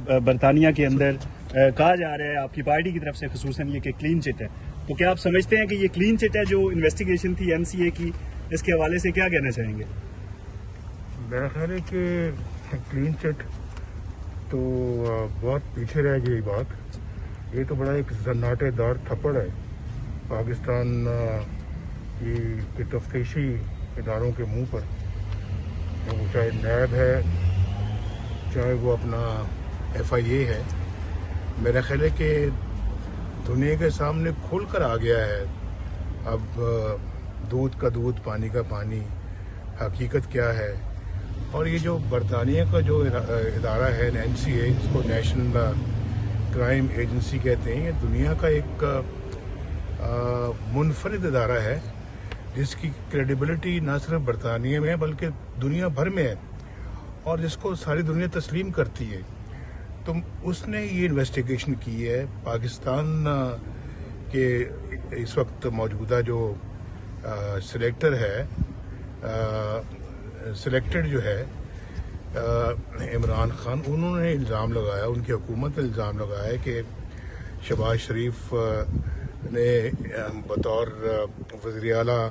برطانیہ کے اندر کہا جا رہا ہے آپ کی پارٹی کی طرف سے خصوصاً یہ کہ کلین چٹ ہے، تو کیا آپ سمجھتے ہیں کہ یہ کلین چٹ ہے جو انویسٹیگیشن تھی NCA کی، اس کے حوالے سے کیا کہنا چاہیں گے؟ میرا خیال ہے کہ کلین چٹ تو بہت پیچھے رہ گئی بات. یہ تو بڑا ایک زناٹے دار تھپڑ ہے پاکستان کی تفتیشی اداروں کے منہ پر. وہ چاہے نیب ہے، چاہے وہ اپنا FIA ہے. میرا خیال ہے کہ دنیا کے سامنے کھل کر آ گیا ہے اب دودھ کا دودھ پانی کا پانی حقیقت کیا ہے. اور یہ جو برطانیہ کا جو ادارہ ہے NCA، جس کو نیشنل کرائم ایجنسی کہتے ہیں، یہ دنیا کا ایک منفرد ادارہ ہے جس کی کریڈیبلٹی نہ صرف برطانیہ میں ہے بلکہ دنیا بھر میں ہے، اور جس کو ساری دنیا تسلیم کرتی ہے. تو اس نے یہ انویسٹیگیشن کی ہے. پاکستان کے اس وقت موجودہ جو سلیکٹر ہے، سلیکٹڈ جو ہے عمران خان، انہوں نے الزام لگایا، ان کی حکومت نے الزام لگایا ہے کہ شہباز شریف نے بطور وزیر اعلیٰ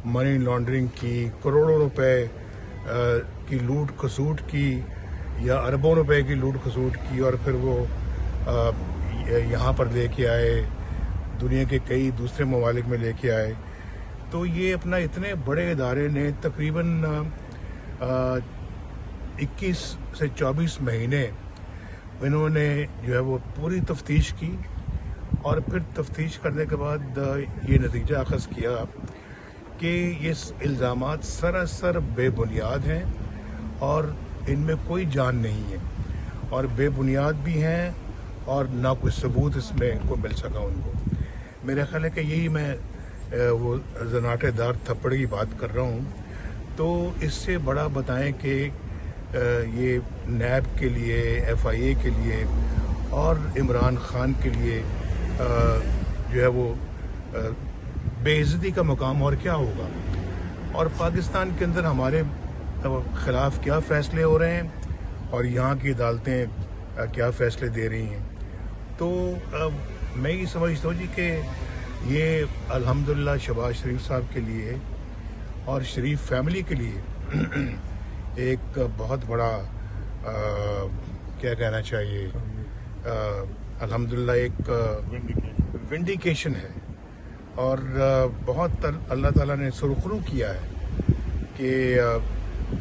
منی لانڈرنگ کی، کروڑوں روپے کی لوٹ کھسوٹ کی یا اربوں روپے کی لوٹ کھسوٹ کی، اور پھر وہ یہاں پر لے کے آئے، دنیا کے کئی دوسرے ممالک میں لے کے آئے. تو یہ اپنا اتنے بڑے ادارے نے تقریباً 21 سے 24 مہینے انہوں نے جو ہے وہ پوری تفتیش کی، اور پھر تفتیش کرنے کے بعد یہ نتیجہ اخذ کیا کہ یہ الزامات سراسر بے بنیاد ہیں اور ان میں کوئی جان نہیں ہے، اور بے بنیاد بھی ہیں، اور نہ کوئی ثبوت اس میں کو مل سکا ان کو. میرا خیال ہے کہ یہی میں وہ زناٹے دار تھپڑ کی بات کر رہا ہوں. تو اس سے بڑا بتائیں کہ یہ نیب کے لیے، FIA کے لیے اور عمران خان کے لیے جو ہے وہ بے عزتی کا مقام اور کیا ہوگا. اور پاکستان کے اندر ہمارے خلاف کیا فیصلے ہو رہے ہیں اور یہاں کی عدالتیں کیا فیصلے دے رہی ہیں. تو میں یہ سمجھتا ہوں جی کہ یہ الحمدللہ شہباز شریف صاحب کے لیے اور شریف فیملی کے لیے ایک بہت بڑا کیا کہنا چاہیے، الحمدللہ ایک ونڈیکیشن ہے. اور بہت اللہ تعالیٰ نے سرخرو کیا ہے کہ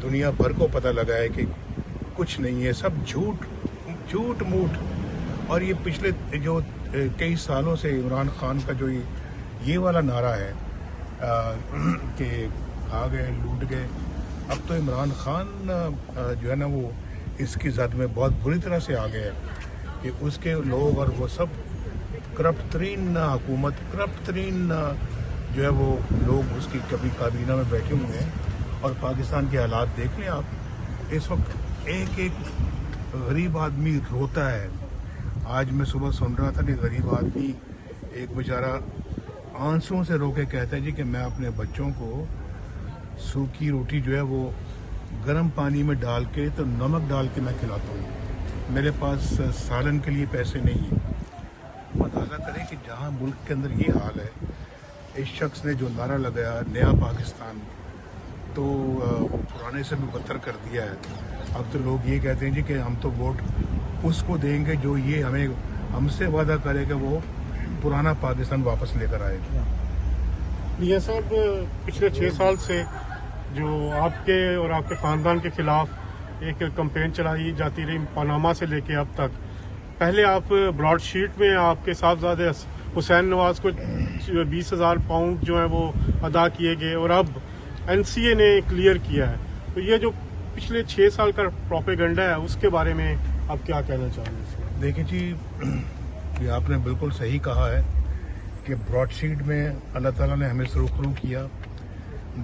دنیا بھر کو پتہ لگا ہے کہ کچھ نہیں ہے، سب جھوٹ موٹ. اور یہ پچھلے جو کئی سالوں سے عمران خان کا جو یہ والا نعرہ ہے کہ کھا گئے لوٹ گئے، اب تو عمران خان جو ہے نا وہ اس کی زد میں بہت بری طرح سے آ گئے کہ اس کے لوگ اور وہ سب کرپٹ ترین حکومت، کرپٹ ترین جو ہے وہ لوگ اس کی کبھی کابینہ میں بیٹھے ہوئے ہیں. اور پاکستان کے حالات دیکھ لیں آپ، اس وقت ایک ایک غریب آدمی روتا ہے. آج میں صبح سن رہا تھا کہ غریب آدمی ایک بیچارہ آنسوں سے رو کے کہتا ہے جی کہ میں اپنے بچوں کو سوکھی روٹی جو ہے وہ گرم پانی میں ڈال کے تو نمک ڈال کے میں کھلاتا ہوں، میرے پاس سالن کے لیے پیسے نہیں ہیں. اندازہ کریں کہ جہاں ملک کے اندر یہ حال ہے، اس شخص نے جو نعرہ لگایا نیا پاکستان، تو پرانے سے بھی بدتر کر دیا ہے. اب تو لوگ یہ کہتے ہیں جی کہ ہم تو ووٹ اس کو دیں گے جو یہ ہم سے وعدہ کرے کہ وہ پرانا پاکستان واپس لے کر آئے. یہ صاحب پچھلے 6 سال سے جو آپ کے اور آپ کے خاندان کے خلاف ایک کمپین چلائی جاتی رہی پاناما سے لے کے اب تک، پہلے آپ براڈ شیٹ میں آپ کے صاحبزادے حسین نواز کو 20,000 پاؤنڈ جو ہے وہ ادا کیے گئے، اور اب NCA نے کلیئر کیا ہے. تو یہ جو پچھلے 6 سال کا پروپیگنڈا ہے اس کے بارے میں آپ کیا کہنا چاہیں گے؟ دیکھیں جی، یہ آپ نے بالکل صحیح کہا ہے کہ براڈ شیٹ میں اللہ تعالیٰ نے ہمیں سرخرو کیا.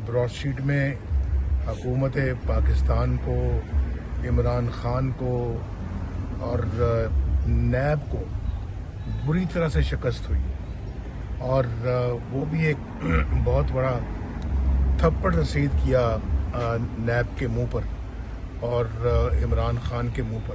براڈ شیٹ میں حکومت پاکستان کو، عمران خان کو اور نیب کو بری طرح سے شکست ہوئی، اور وہ بھی ایک بہت بڑا تھپڑ رسید کیا نیب کے منہ پر اور عمران خان کے منہ پر.